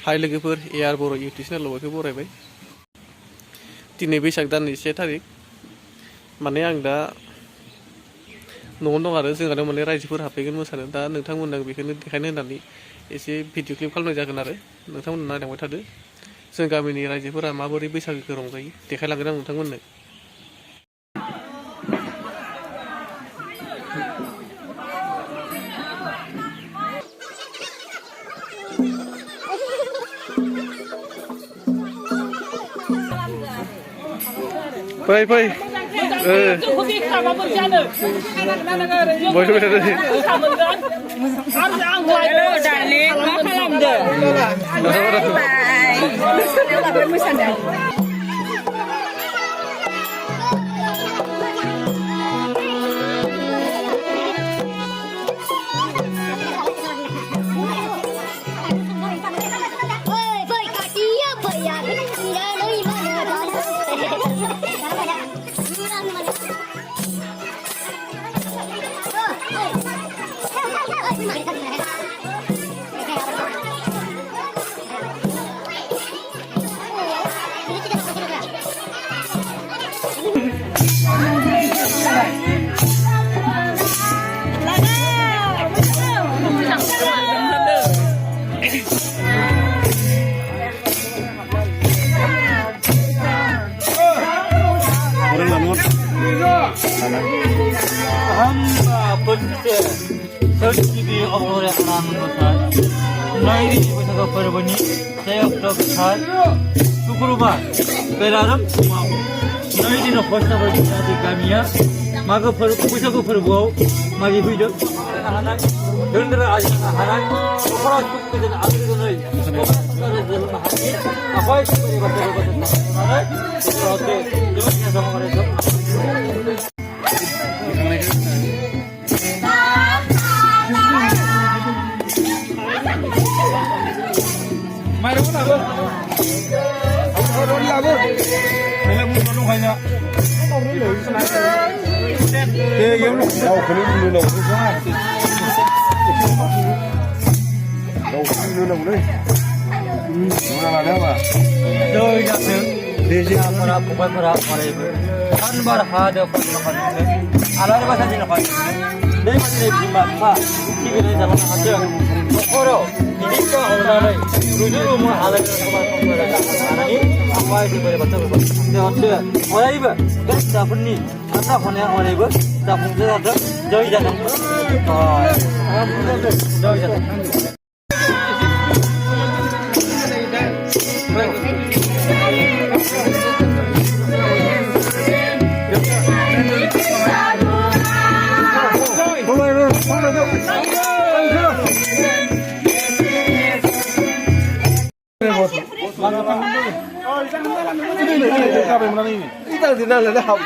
हाय लोगोफोर एआर बर' इउटुब चेनेलाव बयखौबो बरायबाय। दिनै बैसाग दाननि 1 थारिख माने आं दा न'आवनो दं आरो जोंहानो माने रायजोफोर हाबफैगोन मोसानो। दा नोंथांमोननो बेखौनो देखायनो होननानै एसे भिडिअ क्लिप खालामनाय जागोन आरो नोंथांमोननो नायलांबाय थादो। जों गामिनि रायजोफोरा माबोरै बैसागोखौ रंजायो देखायलांगोन आं नोंथांमोननो। फै फै बयबो थादो darling मा खालामदों Terkini oleh orang besar, nairi besar perbani, saya besar, syukurlah, beraram mau, nairi no besar berjadi kamiya, maka besar perbuau, magi hidup, anak, hendra aja anak, orang cukup dengan agak naik, orang dalam hati, apa itu besar anak, oke, jangan sama mereka. Mari pun aku. Orang lagu. Bila pun orang kaya. Yang lu tahu kalau lu lagu jangan. Tahu lu lagu ni. Orang ada apa? Doi jatuh. Desi para kubat para itu. Kan berhada kan. Alar bahasa Cina kan. Dei masih di mana? Tiga jalan aja. Orang ini kau orang lain. Rujur rumah halal sama orang ini apa itu boleh baca baca. Dia orang ibu kan siapa ni? Anak orang ibu tak punya ada jauh jangan. Jauh jangan. Kita tidak ada hal